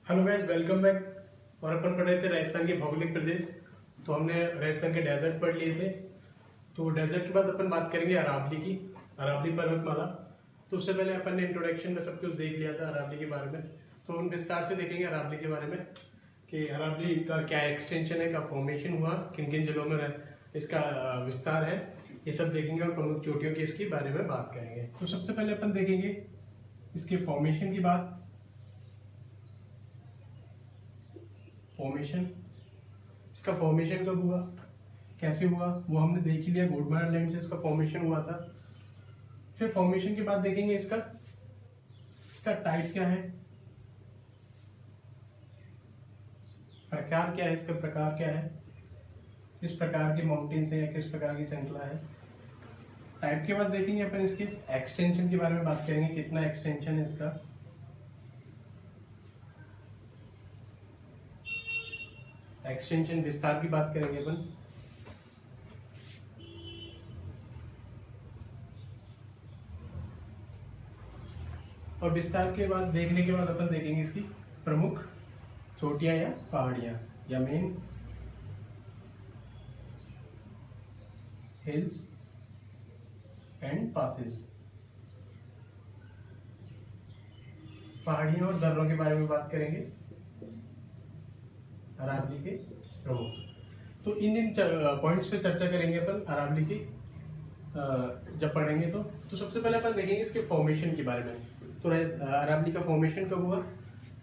Hello guys, welcome back. और अपन पढ़ रहे थे राजस्थान के भौगोलिक प्रदेश। तो हमने राजस्थान के डेजर्ट पढ़ लिए थे। तो डेजर्ट के बाद अपन बात करेंगे अरावली की, अरावली पर्वतमाला। तो उससे पहले अपन ने इंट्रोडक्शन में सब कुछ देख लिया था अरावली के बारे में। तो हम विस्तार से देखेंगे अरावली के बारे में कि अरावली का क्या एक्सटेंशन है, क्या फॉर्मेशन हुआ, किन किन जिलों में इसका विस्तार है, ये सब देखेंगे और प्रमुख चोटियों के इसके बारे में बात करेंगे। तो सबसे पहले अपन देखेंगे इसके फॉर्मेशन की बात। फॉर्मेशन, इसका फॉर्मेशन कब हुआ, कैसे हुआ, वो हमने देख ही लिया। गोंडवाना लैंड से इसका फॉर्मेशन हुआ था। फिर फॉर्मेशन के बाद देखेंगे इसका टाइप क्या है, प्रकार क्या है, इसका प्रकार क्या है, किस प्रकार के माउंटेन्स है या किस प्रकार की श्रृंखला है। टाइप के बाद देखेंगे अपन इसके एक्सटेंशन के बारे में बात करेंगे, कितना एक्सटेंशन है इसका। एक्सटेंशन विस्तार की बात करेंगे अपन। और विस्तार के बाद देखने के बाद अपन देखेंगे इसकी प्रमुख चोटियां या पहाड़ियां या मेन हिल्स एंड पासेस। पहाड़ियों और दर्रों के बारे में बात करेंगे अरावली के प्रमुख। तो इन पॉइंट्स पे चर्चा करेंगे अपन अरावली की जब पढ़ेंगे। तो सबसे पहले अपन देखेंगे इसके फॉर्मेशन के बारे में। तो अरावली का फॉर्मेशन कब हुआ,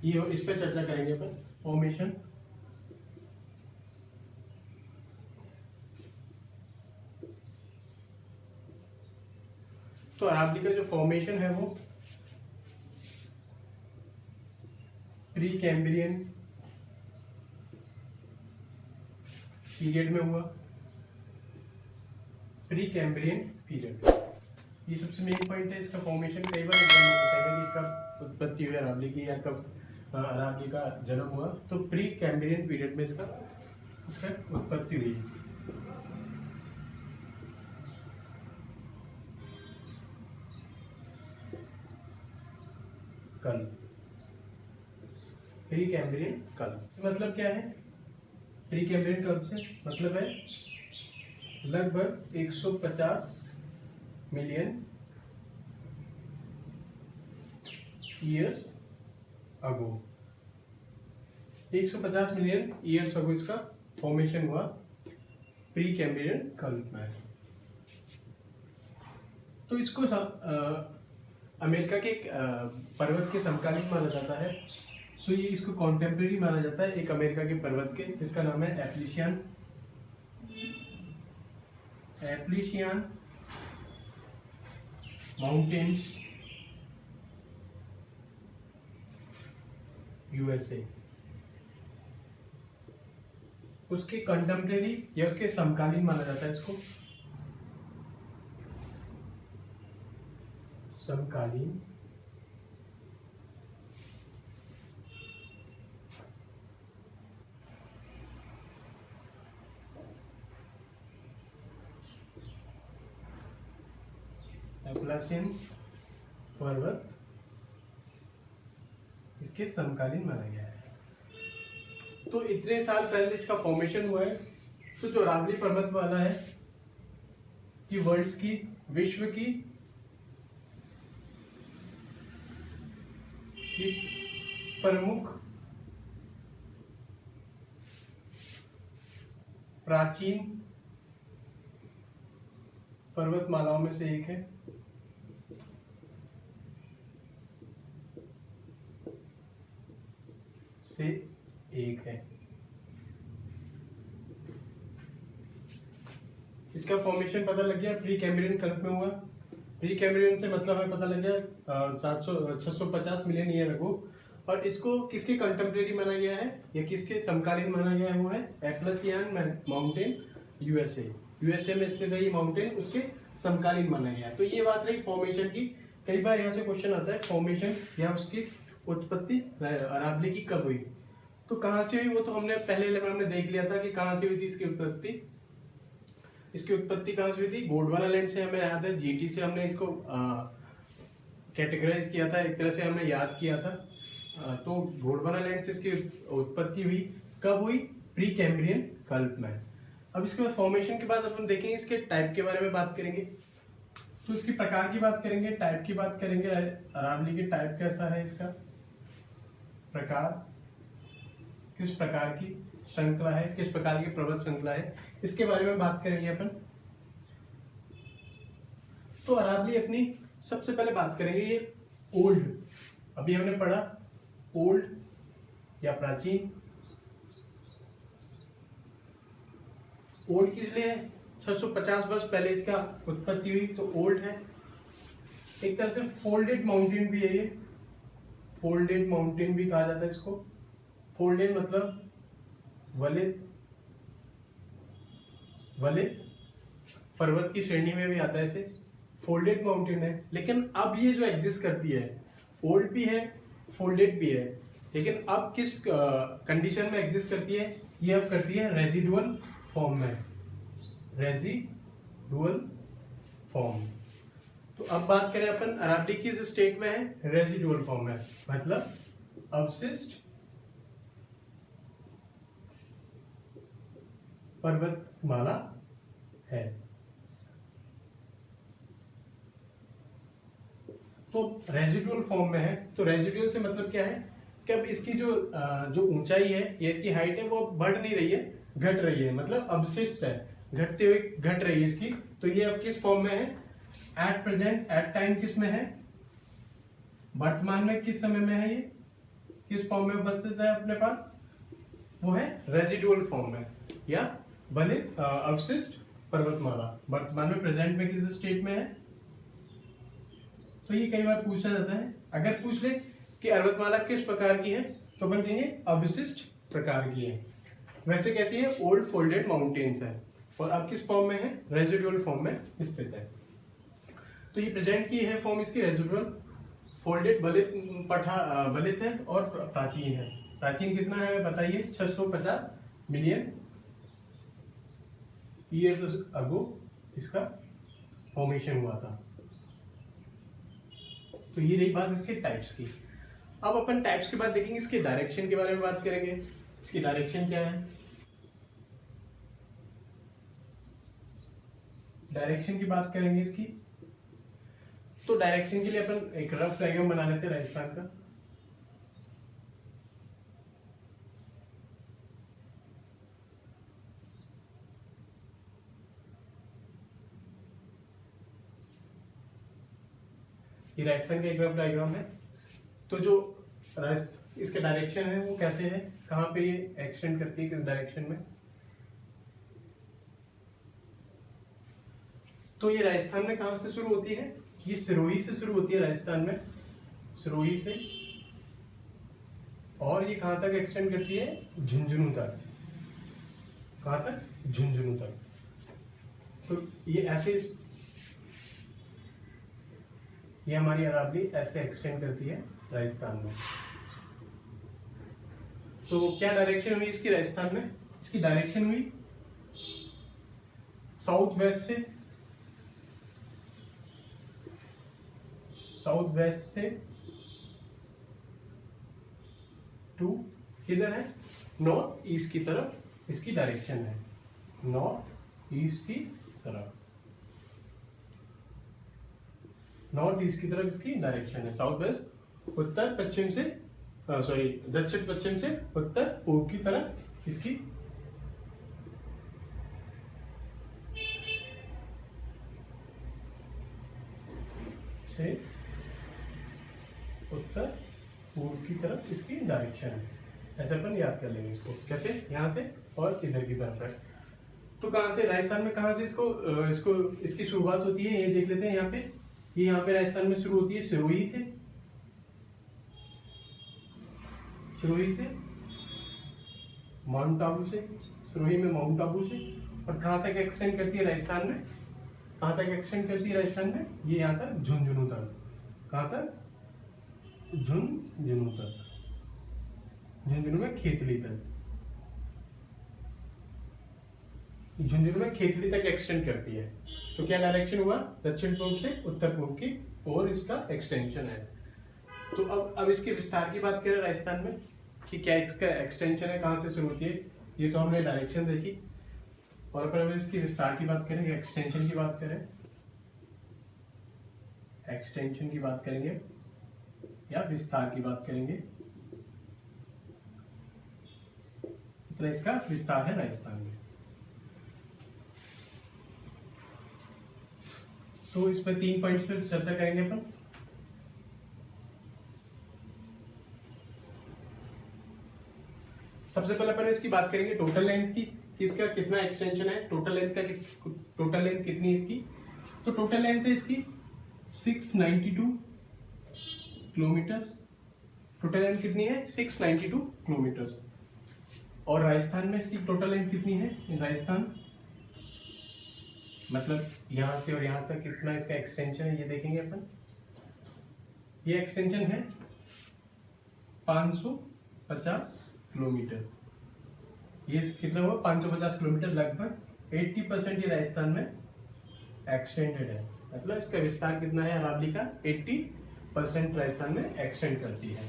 ये इस पे चर्चा करेंगे अपन। फॉर्मेशन, तो अरावली का जो फॉर्मेशन है वो प्री कैम्ब्रियन पीरियड में हुआ। प्री कैम्ब्रियन पीरियड, ये सबसे मेन पॉइंट है इसका फॉर्मेशन। कई बार एग्जाम में पूछेगा कि कब उत्पत्ति हुई अरावली की या कब अरावली का जन्म हुआ। तो प्री कैम्ब्रियन पीरियड में इसका उत्पत्ति हुई। कल, प्री कैम्ब्रियन कल मतलब क्या है? प्री कैम्ब्रियन कल से मतलब है लगभग 150 million years ago. 150 million years ago इसका फॉर्मेशन हुआ प्री कैम्ब्रियन कल में। तो इसको अमेरिका के पर्वत के समकालीन माना जाता है। तो ये इसको कॉन्टेम्परेरी माना जाता है एक अमेरिका के पर्वत के, जिसका नाम है एप्लिशियन माउंटेन्स यूएसए। उसके कंटेम्परेरी या उसके समकालीन माना जाता है इसको, समकालीन। एप्लासियन पर्वत इसके समकालीन माना गया है। तो इतने साल पहले इसका फॉर्मेशन हुआ है। तो जो अरावली पर्वत वाला है कि विश्व की प्रमुख प्राचीन पर्वतमालाओं में से एक है। इसका फॉर्मेशन पता लग गया, प्री कैम्ब्रियन कल्प में हुआ। प्री कैम्ब्रियन से मतलब हमें पता लग गया 650 मिलियन ईयर अगो। और इसको किसके कंटेम्परेरी माना गया है या किसके समकालीन माना गया है? वो है एप्लासियन माउंटेन यूएसए में स्थित है ये माउंटेन, उसके समकालीन माना गया है। तो ये बात रही फॉर्मेशन की। कई बार यहाँ से क्वेश्चन आता है फॉर्मेशन या उसकी उत्पत्ति अरावली की कब हुई। तो कहाँ से हुई वो तो हमने पहले लेवल में देख लिया था कि कहाँ से हुई थी इसकी उत्पत्ति। इसकी उत्पत्ति कहाँ से हुई थी? गोंडवाना लैंड से। हमें याद है जीटी से हमने इसको कैटेगराइज किया था, एक तरह से हमने याद किया था तो गोंडवाना लैंड्स की उत्पत्ति हुई कब हुई? प्री कैम्ब्रियन कल्प में। अब इसके बाद फॉर्मेशन के बाद अपन देखेंगे इसके टाइप के बारे में बात करेंगे। तो इसकी प्रकार की बात करेंगे, टाइप की बात करेंगे। अरावली के टाइप कैसा है, इसका प्रकार, किस प्रकार की श्रृंखला है, किस प्रकार की पर्वत श्रृंखला है, इसके बारे में बात करेंगे अपन। तो अरावली अपनी सबसे पहले बात करेंगे ये ओल्ड, अभी हमने पढ़ा ओल्ड या प्राचीन। ओल्ड किस लिए है? 650 वर्ष पहले इसका उत्पत्ति हुई, तो ओल्ड है। एक तरह से फोल्डेड माउंटेन भी है ये, फोल्डेड माउंटेन भी कहा जाता है इसको। फोल्डेड मतलब वलित, वलित पर्वत की श्रेणी में भी आता है इसे, फोल्डेड माउंटेन है। लेकिन अब ये जो एग्जिस्ट करती है, ओल्ड भी है फोल्डेड भी है, लेकिन अब किस कंडीशन में एग्जिस्ट करती है? ये अब करती है रेजिडुअल फॉर्म में, रेजिडुअल फॉर्म। तो अब बात करें अपन अरावली किस स्टेट में है? रेजिडुअल फॉर्म में, मतलब अवशिष्ट पर्वतमाला है। तो रेजिडुअल फॉर्म में है। तो रेजिडुअल से मतलब क्या है कि अब इसकी जो ऊंचाई है या इसकी हाइट है वो बढ़ नहीं रही है, घट रही है, मतलब अवशिष्ट है, घटते हुए घट रही है इसकी। तो ये अब किस फॉर्म में है? एट प्रेजेंट, एट टाइम किस में है? वर्तमान में किस समय में है? ये किस फॉर्म में बचता है अपने पास? वो है रेजिडुअल फॉर्म में या वलित अवशिष्ट पर्वतमाला। वर्तमान में, प्रेजेंट में किस स्टेट में है? तो ये कई बार पूछा जाता है। अगर पूछ ले कि पर्वतमाला किस प्रकार की है तो अपन कहेंगे अवशिष्ट प्रकार की है। वैसे कैसी है? ओल्ड फोल्डेड माउंटेन्स है, और अब किस फॉर्म में है? रेजिडुअल फॉर्म में स्थित है। तो ये प्रेजेंट की है फॉर्म इसकी रेजिडुअल, फोल्डेड वलित है और प्राचीन है। प्राचीन कितना है बताइए? 650 मिलियन ईयर्स अगो इसका फॉर्मेशन हुआ था। तो ये रही बात इसके टाइप्स की। अब अपन टाइप्स के बाद देखेंगे इसके डायरेक्शन के बारे में बात करेंगे। इसकी डायरेक्शन क्या है? डायरेक्शन की बात करेंगे इसकी। तो डायरेक्शन के लिए अपन एक रफ डायग्राम बना लेते हैं राजस्थान का। ये राजस्थान का एक रफ डायग्राम है। तो जो इसके डायरेक्शन है वो कैसे है, कहाँ पे ये एक्सटेंड करती है, किस डायरेक्शन में? तो ये राजस्थान में कहाँ से शुरू होती है? ये सिरोही से शुरू होती है राजस्थान में, सिरोही से, और ये कहाँ तक एक्सटेंड करती है? झुंझुनू तक। कहाँ तक? झुंझुनू तक। तो ये ऐसे, ये हमारी अरावली ऐसे एक्सटेंड करती है राजस्थान में। तो क्या डायरेक्शन हुई इसकी राजस्थान में? इसकी डायरेक्शन हुई साउथ वेस्ट से, साउथ वेस्ट से टू किधर है? नॉर्थ ईस्ट की तरफ इसकी डायरेक्शन है, नॉर्थ ईस्ट की तरफ, नॉर्थ ईस्ट की तरफ इसकी डायरेक्शन है। साउथ वेस्ट उत्तर पश्चिम से, सॉरी दक्षिण पश्चिम से उत्तर पूर्व की तरफ इसकी से उत्तर पूर्व की तरफ इसकी डायरेक्शन है। ऐसे अपन याद कर लेंगे इसको, कैसे? यहाँ से और इधर की तरफ है। तो कहाँ से राजस्थान में, कहाँ से इसको इसकी शुरुआत होती है ये देख लेते हैं। यहाँ पे, ये यहाँ पे राजस्थान में शुरू होती है सिरोही से, सिरोही से माउंट आबू से, सिरोही में माउंट आबू से, और कहाँ तक एक्सटेंड करती है राजस्थान में? कहाँ तक एक्सटेंड करती है राजस्थान में? ये यहाँ तक झुंझुनू तक। कहाँ तक? झुंझुनू तक, झुंझुनू में खेतली तक, झुंझुनू में खेतली तक एक्सटेंड करती है। तो क्या डायरेक्शन हुआ? दक्षिण पूर्व से उत्तर पूर्व की और इसका एक्सटेंशन है। तो अब इसके विस्तार की बात करें राजस्थान में कि क्या इसका एक्सटेंशन है, कहाँ से शुरू होती है, ये तो हमने डायरेक्शन देखी। और अगर हम इसकी विस्तार की बात करें, एक्सटेंशन की बात करें, एक्सटेंशन की बात करेंगे या विस्तार की बात करेंगे, इतना इसका विस्तार है राजस्थान में। तो इस पर 3 पॉइंट्स पे चर्चा करेंगे अपन। सबसे पहले अपन इसकी बात करेंगे टोटल लेंथ की, कि इसका कितना एक्सटेंशन है, टोटल लेंथ कितनी है इसकी। तो टोटल लेंथ है इसकी 692 किलोमीटर्स। टोटल लेंथ कितनी है? 692 किलोमीटर्स। और राजस्थान में इसकी टोटल लेंथ कितनी है? इन राजस्थान मतलब यहां से और यहां तक कितना इसका एक्सटेंशन है, ये देखेंगे अपन। ये एक्सटेंशन है 550 किलोमीटर। ये कितना हुआ? 550 किलोमीटर, लगभग 80% ये राजस्थान में एक्सटेंडेड है। मतलब इसका विस्तार कितना है अरावली का? 80% राजस्थान में एक्सटेंड करती है।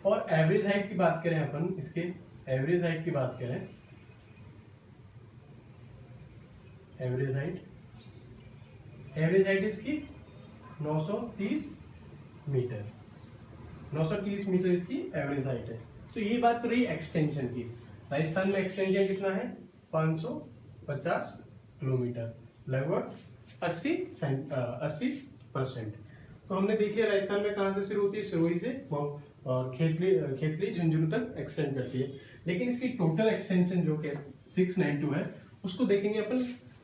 और एवरेज हाइट की बात करें अपन, इसके एवरेज हाइट की बात करें, एवरेज हाइट इसकी 930 मीटर, 930 मीटर इसकी एवरेज हाइट है। तो ये बात तो रही एक्सटेंशन की। राजस्थान में एक्सटेंशन कितना है? 550 किलोमीटर, लगभग 80%। तो हमने देख लिया राजस्थान में कहाँ से शुरू होती है, सिरोही से और खेतली झुंझुनू तक एक्सटेंड करती है। लेकिन इसकी टोटल एक्सटेंशन जो कि 692 है, उसको देखेंगे अपन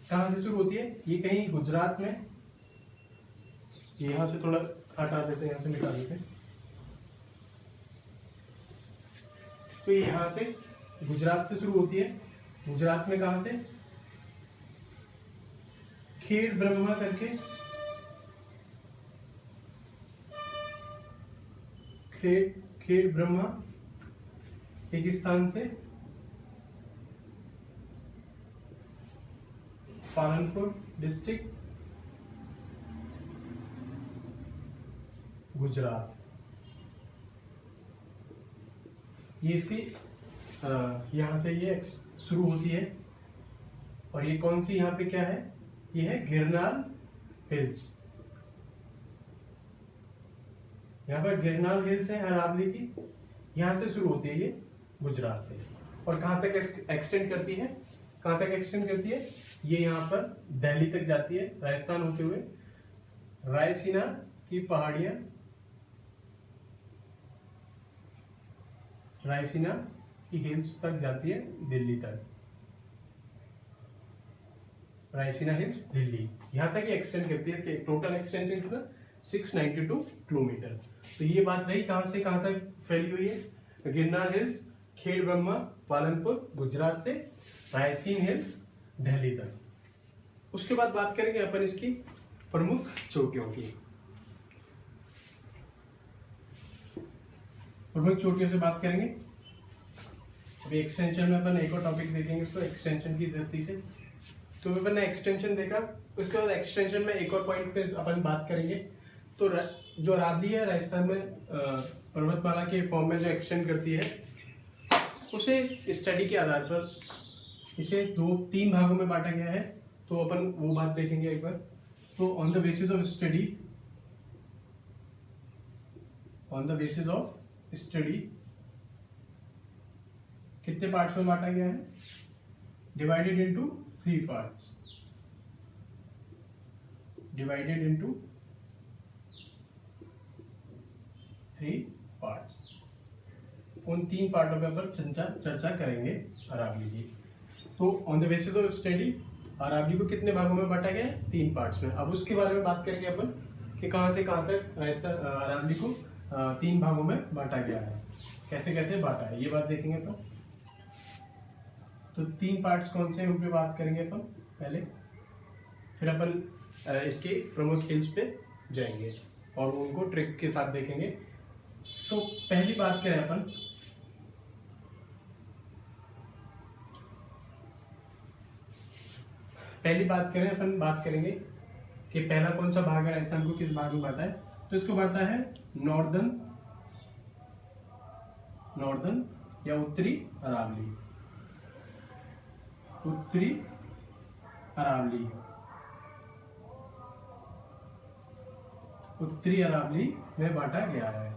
कहाँ से शुरू होती है। ये कहीं गुजरात में, यहाँ से थोड़ा हटा देते हैं, यहाँ से मिटा देते हैं। तो यहाँ से गुजरात से शुरू होती है। गुजरात में कहाँ से? खेड़ ब्रह्मा करके, खेड़ ब्रह्मा एक स्थान से पालनपुर डिस्ट्रिक्ट गुजरात, ये इसकी यहाँ से ये शुरू होती है। और ये कौन सी यहाँ पे क्या है? ये है गिरनार हिल्स। यहाँ पर गिरनार हिल्स है अरावली की, यहाँ से शुरू होती है ये गुजरात से। और कहाँ तक एक्सटेंड करती है? कहाँ तक एक्सटेंड करती है? ये यहाँ पर दिल्ली तक जाती है, राजस्थान होते हुए रायसीना की पहाड़ियां, रायसीना की हिल्स तक जाती है, दिल्ली तक, रायसीना हिल्स दिल्ली, यहाँ तक ये एक्सटेंड करती है। इसके टोटल एक्सटेंशन कितना? 692 किलोमीटर। तो ये बात रही कहाँ से कहाँ तक फैली हुई है। गिरनार हिल्स, खेड़ ब्रह्मा, पालनपुर गुजरात से रायसीन हिल्स दिल्ली तक। उसके बाद बात करेंगे अपन इसकी प्रमुख चोटियों की। प्रमुख चोटियों से बात करेंगे। अभी एक्सटेंशन में अपन एक और टॉपिक देखेंगे इसको, एक्सटेंशन की दृष्टि से। तो अपन ने एक्सटेंशन देखा, उसके बाद एक्सटेंशन में एक और पॉइंट पे अपन बात करेंगे। तो जो अरावली है राजस्थान में पर्वतमाला के फॉर्म में जो एक्सटेंड करती है, उसे स्टडी के आधार पर इसे 2-3 भागों में बांटा गया है। तो अपन वो बात देखेंगे एक बार। तो on the basis of study कितने पार्ट्स में बांटा गया है? Divided into 3 parts, divided into 3 parts. उन 3 पार्टों पे अपन चर्चा करेंगे अरावली की। तो on the basis of study Aravalli को कितने भागों में बांटा गया है? 3 पार्ट्स में। अब उसके बारे में बात करेंगे अपन कि कहाँ से कहाँ तक राजस्थान अरावली को 3 भागों में बांटा गया है, कैसे कैसे बांटा है, ये बात देखेंगे अपन। तो 3 पार्ट्स कौन से हैं उन पे बात करेंगे अपन पहले, फिर अपन इसके प्रमुख हिल्स पे जाएंगे और उनको ट्रिक के साथ देखेंगे। तो पहली बात करें अपन, बात करेंगे कि पहला कौन सा भाग है राजस्थान को किस भाग में बांटा है। तो इसको बांटा है नॉर्दर्न नॉर्दर्न या उत्तरी अरावली, उत्तरी अरावली, उत्तरी अरावली में बांटा गया है।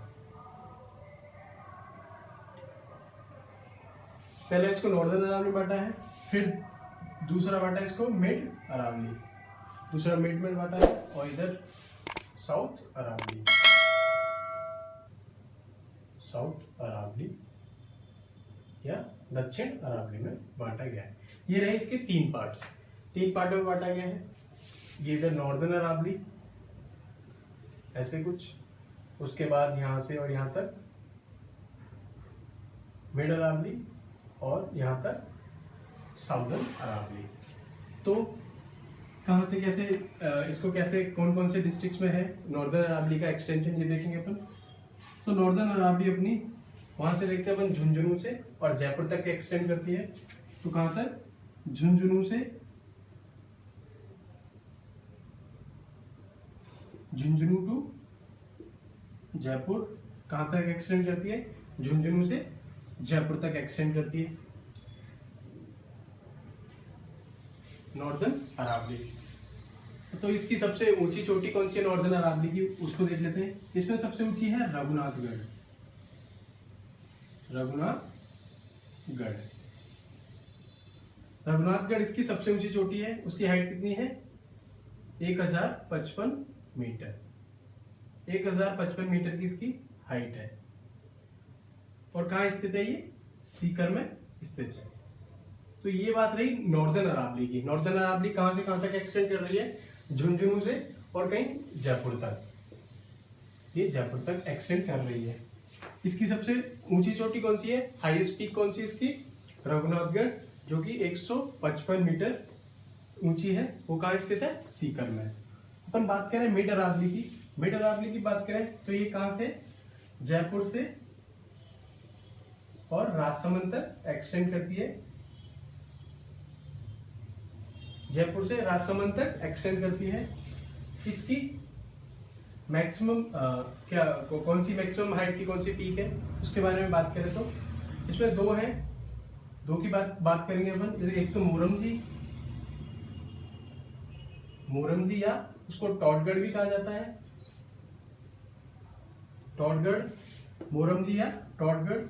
पहले इसको नॉर्दर्न अरावली बांटा है, फिर दूसरा बांटा इसको मिड अरावली, दूसरा मिड में बांटा है, और इधर साउथ अरावली, साउथ अरावली या दक्षिण अरावली में बांटा गया है। ये रहे इसके तीन पार्ट्स, तीन पार्टों में बांटा गया है। ये इधर नॉर्दर्न अरावली ऐसे कुछ, उसके बाद यहां से और यहां तक मिड अरावली, और यहां तक साउदर्न अरावली। तो कहां से कैसे इसको कैसे कौन कौन से डिस्ट्रिक्ट्स में है नॉर्दर्न अरावली का एक्सटेंशन, ये देखेंगे अपन। तो नॉर्दर्न अरावली अपनी वहां से देखते हैं अपन झुंझुनू से और जयपुर तक एक्सटेंड करती है। तो कहां तक? झुंझुनू से, झुंझुनू टू जयपुर कहां तक एक्सटेंड करती है? झुंझुनू से जयपुर तक एक्सटेंड करती है नॉर्दर्न अरावली। तो इसकी सबसे ऊंची चोटी कौन सी है नॉर्दर्न अरावली की, उसको देख लेते हैं। इसमें सबसे ऊंची है रघुनाथगढ़, रघुनाथगढ़, रघुनाथगढ़ इसकी सबसे ऊंची चोटी है। उसकी हाइट कितनी है? 1055 मीटर, 1055 मीटर की इसकी हाइट है। और कहाँ स्थित है ये? सीकर में स्थित है। तो ये बात रही नॉर्दर्न अरावली की। नॉर्दर्न अरावली कहां से कहां तक एक्सटेंड कर रही है? झुंझुनू से और कहीं जयपुर तक, ये जयपुर तक एक्सटेंड कर रही है। इसकी सबसे ऊंची चोटी कौन सी है? हाईएस्ट पीक कौन सी इसकी? रघुनाथगढ़, जो कि 155 मीटर ऊंची है। वो कहाँ स्थित है? सीकर में। अपन बात करें मिड अरावली की, मिड अरावली की बात करें तो ये कहां से? जयपुर से और राजसमंद तक एक्सटेंड करती है, जयपुर से राजसमंद तक एक्सटेंड करती है। इसकी मैक्सिमम कौन सी मैक्सिमम हाइट की कौन सी पीक है उसके बारे में बात करें तो इसमें दो हैं, दो की बात करेंगे अपन। एक तो मोरमजी या उसको टॉडगढ़ भी कहा जाता है, टॉडगढ़, मोरमजी या टॉडगढ़।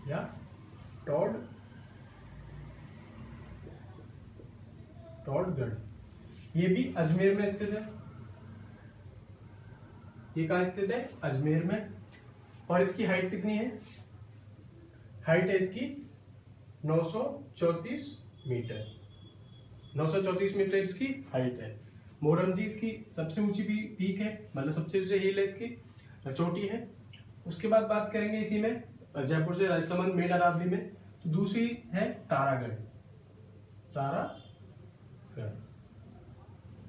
या टॉडगढ़, ये भी अजमेर में स्थित है। ये कहाँ स्थित है? अजमेर में। और इसकी हाइट कितनी है? हाइट है इसकी 934 मीटर, 934 मीटर इसकी हाइट है। मोरमजी इसकी सबसे ऊंची पीक है, मतलब सबसे ऊंची हिल है इसकी, चोटी है। उसके बाद बात करेंगे इसी में जयपुर से राजसमंद मिड अरावली में, तो दूसरी है तारागढ़।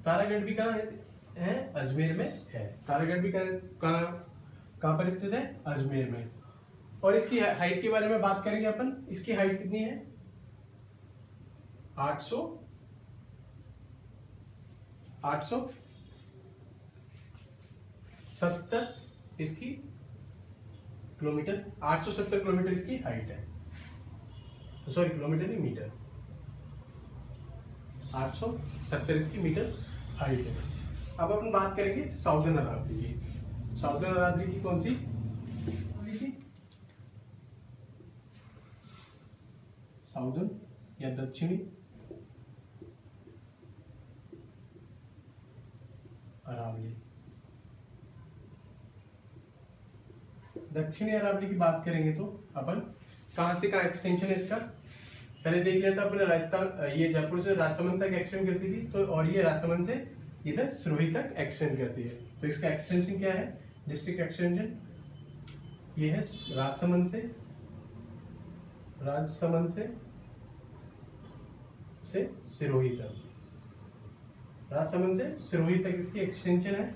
तारागढ़ भी कहाँ है? अजमेर में है। तारागढ़ भी कहाँ पर स्थित है? अजमेर में। और इसकी हाइट के बारे में बात करेंगे अपन। इसकी हाइट कितनी है? 870 इसकी किलोमीटर, 870 किलोमीटर इसकी हाइट है। सॉरी किलोमीटर नहीं, मीटर। 870 इसकी मीटर हाइट है। अब अपन बात करेंगे साउदर्न अरावली की। साउदर्न अरावली की कौन सी? साउदर्न या दक्षिणी अरावली। दक्षिणी अरावली की बात करेंगे तो अपन कहां से कहां एक्सटेंशन है इसका पहले देख लिया था अपने। राजस्थान, ये जयपुर से राजसमंद तक एक्सटेंड करती थी, तो और ये राजसमंद से इधर सिरोही तक एक्सटेंड करती है। तो इसका एक्सटेंशन क्या है? डिस्ट्रिक्ट एक्सटेंशन ये है राजसमंद से सिरोही तक, राजसमंद से सिरोही तक इसकी एक्सटेंशन है।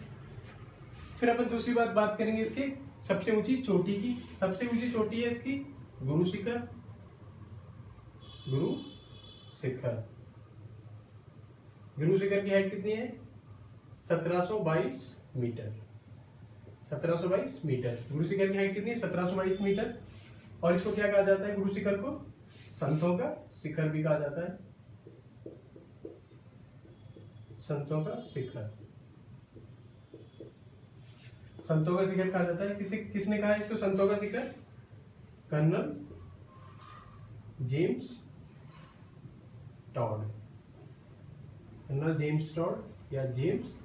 फिर अपन दूसरी बात करेंगे इसकी सबसे ऊंची चोटी की। सबसे ऊंची चोटी है इसकी गुरु शिखर। गुरु शिखर की हाइट कितनी है? 1722 मीटर। 1722 मीटर। गुरु शिखर की हाइट कितनी है? 1722 मीटर। और इसको क्या कहा जाता है? गुरु शिखर को संतों का शिखर भी कहा जाता है। संतों का शिखर, संतों का शिखर कहा जाता है। किसने कहा इसको संतों का शिखर? Colonel James Tod. Colonel James Tod या जेम्स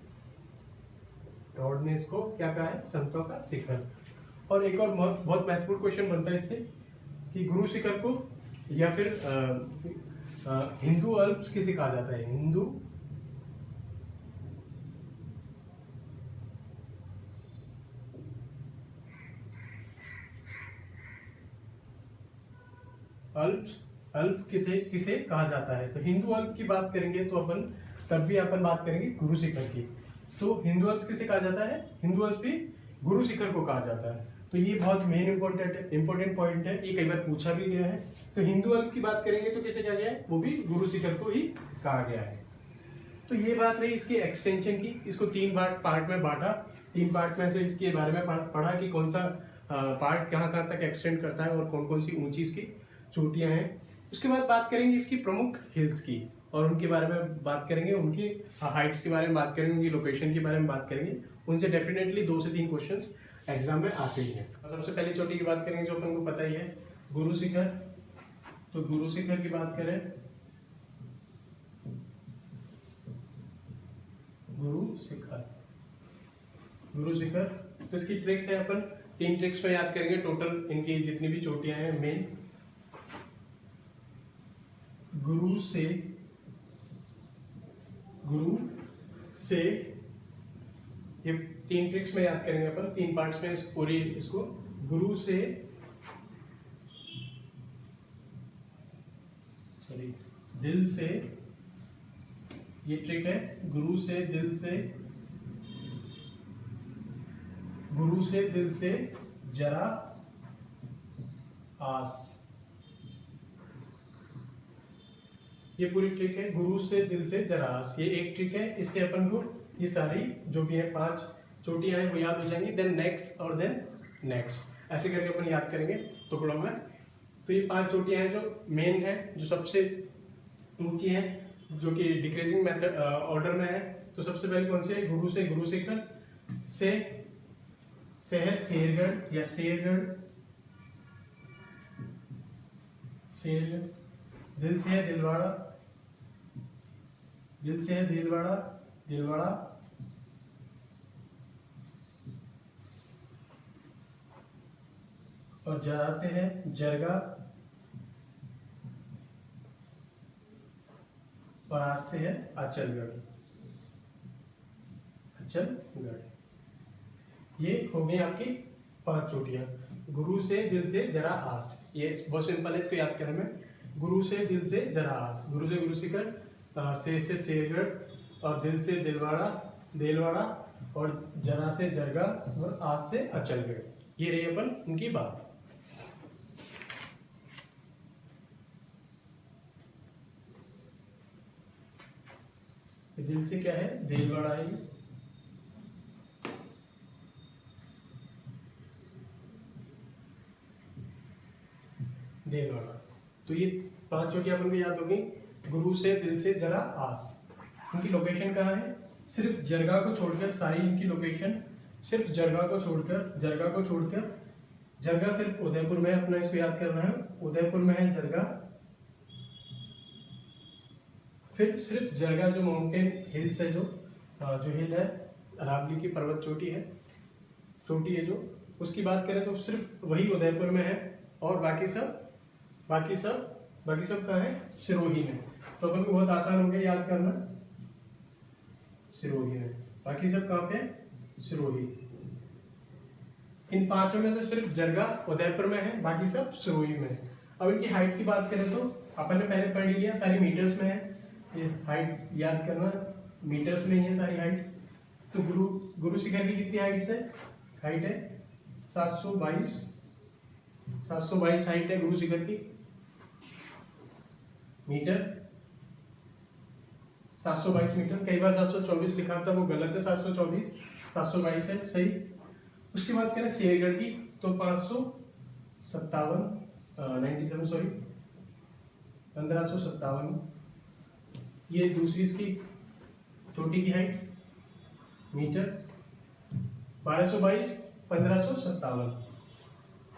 टॉड ने इसको क्या कहा है? संतों का शिखर। और एक और बहुत महत्वपूर्ण क्वेश्चन बनता है इससे कि गुरु शिखर को या फिर हिंदू अल्प्स किसे कहा जाता है? हिंदू अल्प किसे कहा जाता है? तो हिंदू अल्प की बात करेंगे तो तब भी अपन बात करेंगे गुरु शिखर की। तो हिंदू अल्प किसे कहा जाता है? हिंदू अल्प भी गुरु शिखर को कहा जाता है। तो ये बहुत मेन इंपॉर्टेंट पॉइंट है, ये कई बार पूछा भी गया है। तो हिंदू अल्प की बात करेंगे तो किसे कहा गया है? वो भी गुरु शिखर को ही कहा गया है। तो ये बात रही इसकी एक्सटेंशन की। इसको 3 पार्ट में बांटा। 3 पार्ट में से इसके बारे में पढ़ा कि कौन सा पार्ट कहाँ तक एक्सटेंड करता है और कौन कौन सी ऊंची इसकी चोटियां हैं। उसके बाद बात करेंगे इसकी प्रमुख हिल्स की और उनके बारे में बात करेंगे, उनकी हाइट्स के बारे में बात करेंगे, उनकी लोकेशन के बारे में बात करेंगे। उनसे डेफिनेटली 2 से 3 क्वेश्चंस एग्जाम में आते ही हैं। सबसे पहले चोटी की बात करेंगे जो अपन को पता ही है, गुरु शिखर। तो गुरु शिखर की बात करें, गुरु शिखर तो इसकी ट्रिक है, अपन 3 ट्रिक्स में याद करेंगे टोटल इनकी जितनी भी चोटियां हैं मेन। गुरु से ये 3 ट्रिक्स में याद करेंगे अपन 3 पार्ट्स में पूरी इसको। गुरु से दिल से, ये ट्रिक है। गुरु से दिल से जरा आस, ये पूरी ट्रिक है। गुरु से दिल से जरा आस, ये एक ट्रिक है। इससे अपन को ये सारी जो भी है 5 चोटियां हैं वो याद हो जाएंगी। देन नेक्स्ट और देन नेक्स्ट ऐसे करके अपन याद करेंगे टुकड़ों में। तो ये 5 चोटियां हैं जो मेन है, जो सबसे ऊंची हैं, जो कि डिक्रीजिंग मेथड ऑर्डर में है। तो सबसे पहले कौन सी है? गुरु से गुरु शिखर, से है शेरगढ़ या शेरगढ़, दिल से है दिलवाड़ा, दिलवाड़ा और जरा से है जरगा और आज से है अचलगढ़। ये हो गई आपकी 5 चोटियां। गुरु से दिल से जरा आस, ये बहुत सिंपल है इसको याद करने में। गुरु से दिल से जरा आस, गुरु से गुरु शिखर, से शेरगढ़ और दिल से देलवाड़ा और जरा से जरगा और आज से अचलगढ़। ये रही अपन उनकी बात। दिल से क्या है? देलवाड़ा है। देलवाड़ा। तो ये 5 चोटियां अपन को याद होगी। गुरु से दिल से जरा आस, इनकी लोकेशन कहाँ है? सिर्फ जरगा को छोड़कर सारी इनकी लोकेशन, सिर्फ जरगा को छोड़कर जरगा सिर्फ उदयपुर में, अपना इसको याद करना है। उदयपुर में है जरगा। फिर सिर्फ जरगा जो माउंटेन हिल्स है, जो हिल है अरावली की पर्वत चोटी है जो, उसकी बात करें तो सिर्फ वही उदयपुर में है। और बाकी सब कहाँ है? सिरोही में। तो अपन को बहुत आसान हो गया याद करना, सिरोही में। बाकी सब कहाँ पे? सिरोही। इन 5 में से सिर्फ जरगा उदयपुर में है, बाकी सब सिरोही में है। अब इनकी हाइट की बात करें तो अपन ने पहले पढ़ लिया, सारी मीटर्स में है। ये हाइट याद करना, मीटर्स में ही है सारी हाइट्स। तो गुरु शिखर की कितनी हाइट है? 722 हाइट है गुरु शिखर की मीटर। 722 मीटर। कई बार 724 लिखा था, वो गलत है, 724, 722 है सही। उसके बाद करें शेरगढ़ की, तो 1557 ये दूसरी इसकी चोटी की हाइट मीटर, 1222, 1557।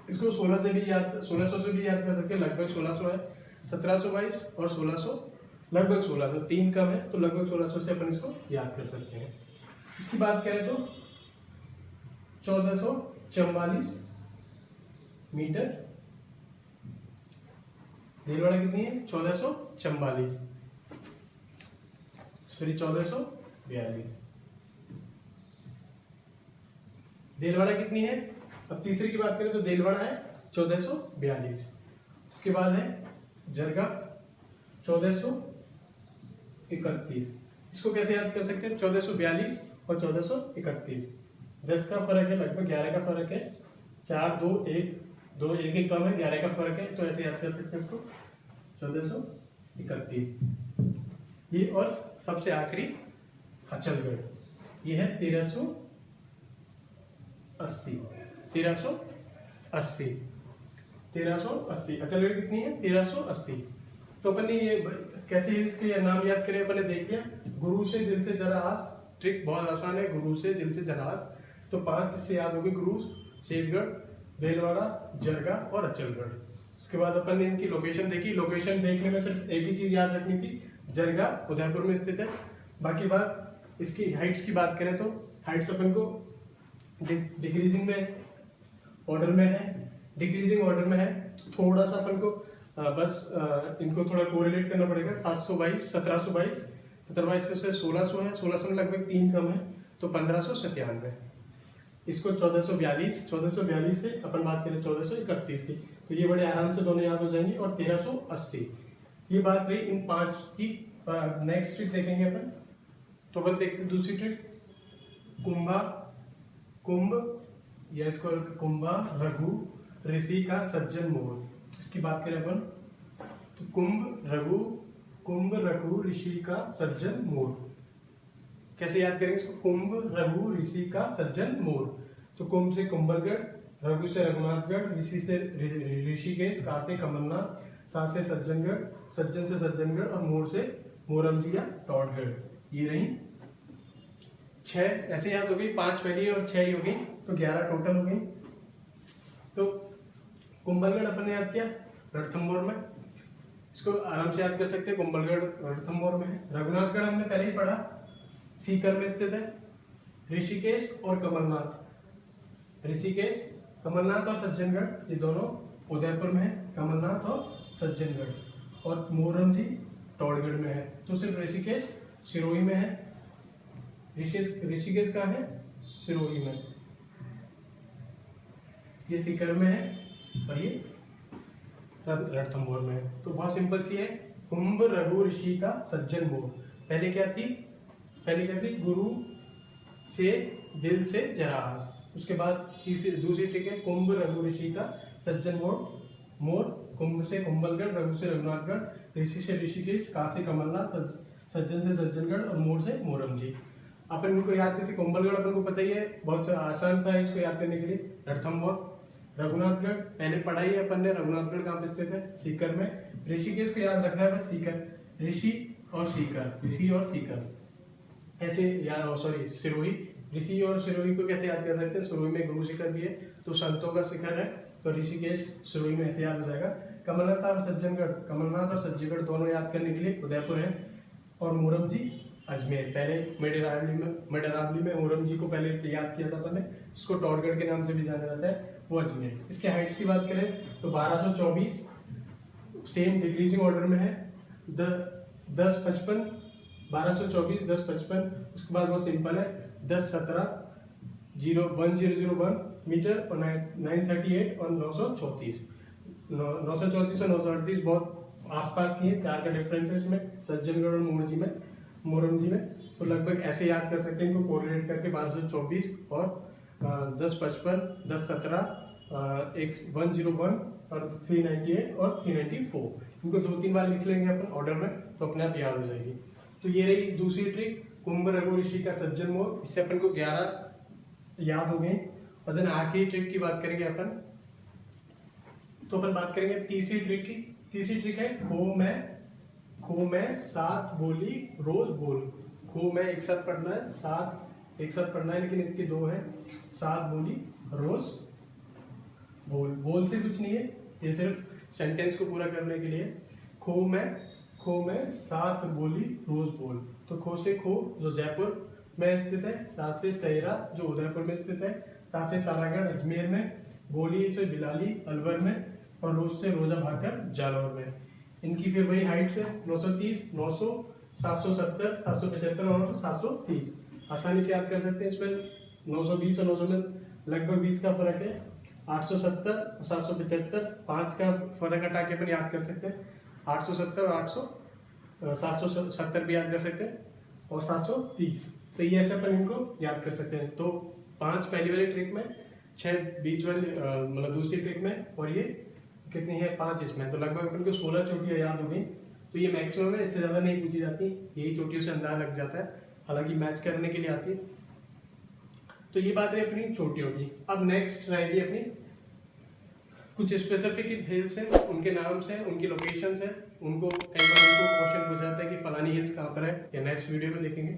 इसको 16 से भी याद, 1600 से भी याद कर सकते हैं, लगभग 1600 है। 1722 और 1600, लगभग 1600, 3 कम है तो लगभग 1600 से अपन इसको याद कर सकते हैं। इसकी बात करें तो 1444 मीटर। देलवाड़ा कितनी है? 1444, सॉरी 1442। देलवाड़ा कितनी है? अब तीसरे की बात करें तो देलवाड़ा है 1442। उसके बाद है जरगा 1431। इसको कैसे याद कर सकते हैं? 1442 और 1431, 10 का फर्क है, लगभग 11 का फर्क है। 4 2 1 2 1 1 कम है, 11 का फर्क है, तो ऐसे याद कर सकते हैं इसको 1431। ये और सबसे आखिरी अचलगढ़, ये है 1380। 1380 अचलगढ़ कितनी है? 1380। तो अपन ने ये कैसे इसके नाम याद करें, अपन ने देख लिया। गुरु से दिल से जरा आस, ट्रिक बहुत आसान है, गुरु से दिल से जरा आस। तो 5 इससे याद होगी, गुरु, शेरगढ़, देलवाड़ा, जरगा और अचलगढ़। उसके बाद अपन ने इनकी लोकेशन देखी। लोकेशन देखने में सिर्फ एक ही चीज याद रखनी थी, जरगा उदयपुर में स्थित है। बाकी बात इसकी हाइट्स की बात करें तो हाइट्स अपन को डिक्रीजिंग में ऑर्डर में है, डिक्रीजिंग ऑर्डर में है। थोड़ा सा अपन को इनको थोड़ा कोरिलेट करना पड़ेगा। 722, 1722, 1722 से 1600 है, 1600 में लगभग 3 कम है, तो 1597। इसको 1442 से अपन बात करें 1431 की, तो ये बड़े आराम से दोनों याद हो जाएंगे। और 1380, ये बात रही इन 5 की। नेक्स्ट ट्रिक देखेंगे अपन, तो अपन देखते हैं दूसरी ट्रिक, कुंभ, या इसको कुंभा रघु ऋषि का सज्जन मोर। इसकी बात करें अपन तो कुंभ रघु ऋषि का सज्जन मोर, कैसे याद करेंगे इसको? कुंभ रघु ऋषि का सज्जन मोर। तो कुंभ से कुंभलगढ़, रघु से रघुनाथगढ़, ऋषि से ऋषिकेश, का से कमलनाथ, सा से सज्जनगढ़, सज्जन से सज्जनगढ़ और मोर से मोरमजी या टॉडगढ़। ये रही 6, ऐसे याद हो गई। 5 पहली और 6 ही हो गई, तो 11 टोटल हो गई। तो कुंभलगढ़ अपन ने याद किया रणथंभौर में, इसको आराम से याद कर सकते हैं, कुंभलगढ़ रणथंभौर में है। रघुनाथगढ़ हमने पहले ही पढ़ा, सीकर में स्थित है। ऋषिकेश और कमलनाथ, ऋषिकेश, कमलनाथ और सज्जनगढ़, ये दोनों उदयपुर में है, कमलनाथ और सज्जनगढ़। और मोरमजी टॉडगढ़ में है। तो सिर्फ ऋषिकेश सिरोही में है। ऋषिकेश कहाँ है? सिरोही में। ये सीकर में है और ये रणथंभौर में है। तो बहुत सिंपल सी है, कुंभ रघु ऋषि का सज्जन मोर। पहले क्या थी? गुरु से दिल से जरा आस। उसके बाद दूसरी ट्रिक है, कुंभ रघु ऋषि का सज्जन मोर। कुंभ से कुंभलगढ़, रघु से रघुनाथगढ़, ऋषि से ऋषिकेश, का से कमलनाथ, सज्जन से सज्जनगढ़ और मोर से मोरमजी। अपन इनको याद कैसे? कुंभलगढ़ अपन को पता ही है, बहुत आसान सा है इसको याद करने के लिए। रणथंभौर, रघुनाथगढ़ पहले पढ़ाई है अपन ने, रघुनाथगढ़ कहाँ पे स्थित है? सीकर में। ऋषिकेश को याद रखना है बस, सीकर, ऋषि और सीकर ऐसे यार, सॉरी सिरोही। ऋषि और सिरोही को कैसे याद कर सकते हैं? सिरोही में गुरु शिखर भी है, तो संतों का शिखर है, तो ऋषिकेश सिरोही में ऐसे याद हो जाएगा। कमलनाथ और सज्जनगढ़ दोनों याद करने के लिए उदयपुर है। और मोरमजी अजमेर, पहले मेडरावली में मोरमजी को पहले याद किया था अपन ने, इसको टॉडगढ़ के नाम से भी जाना जाता है, वो अजमेर। इसके हाइट्स की बात करें तो 1224, सेम डिक्रीजिंग ऑर्डर में है। 1055, 1224, 1055। उसके बाद वो सिंपल है, 1017, 1001 मीटर और 938 और 934 और 938 बहुत आसपास की है, 4 का डिफरेंस है इसमें, सज्जनगढ़ और मोरमजी में। तो लगभग ऐसे याद कर सकते हैं इनको कोरिलेट करके, 1224 और 1055, 1017, 101 और 398 और 394। इनको 2-3 बार लिख लेंगे अपन ऑर्डर में, तो अपने आप याद हो जाएगी। तो ये रही दूसरी ट्रिक, कुंभ रघु ऋषि का सज्जन मोर। इससे अपन को 11 याद हो गए। और देन आखिरी ट्रिक की बात करेंगे अपन, तो अपन बात करेंगे तीसरी ट्रिक की। तीसरी ट्रिक है खो में सात बोली रोज बोल। खो में एक साथ पढ़ना है, सात एक साथ पढ़ना है, लेकिन इसकी दो है। सात बोली रोज बोल। बोल से कुछ नहीं है, ये सिर्फ सेंटेंस को पूरा करने के लिए। खो में सात बोली रोज बोल। तो खो से खो जो जयपुर में स्थित है, सात से सहरा जो उदयपुर में स्थित है, ता से तारागढ़ अजमेर में, बोली से बिलाली अलवर में, और रोज से रोजा भाकर जालौर में। इनकी फिर वही हाइट से 930, 900, 770, 775 और 730 आसानी से याद कर सकते हैं। इसमें 920 और 900 में लगभग 20 का फर्क है। 870 और 775 5 का फर्क हटा के अपन याद कर सकते हैं। 870 और 770 भी याद कर सकते हैं, और 730। तो ये ऐसे अपन इनको याद कर सकते हैं। तो 5 पहली वाली ट्रिक में, 6 बीच वाली मतलब दूसरी ट्रिक में, और ये कितनी है 5 इसमें। तो लगभग अपन को 16 चोटियां याद हो गई। तो ये मैक्सिमम है, इससे ज़्यादा नहीं पूछी जाती, यही चोटियों से अंदाजा लग जाता है, हालांकि मैच करने के लिए आती है। तो ये बात रही अपनी चोटियों की। अब नेक्स्ट रहेगी अपनी कुछ स्पेसिफिक हिल्स हैं, उनके नाम से, उनकी लोकेशंस है। उनको कई बार उनको क्वेश्चन पूछा जाता है कि फलानी हिल्स कहाँ पर है, या नेक्स्ट वीडियो में देखेंगे।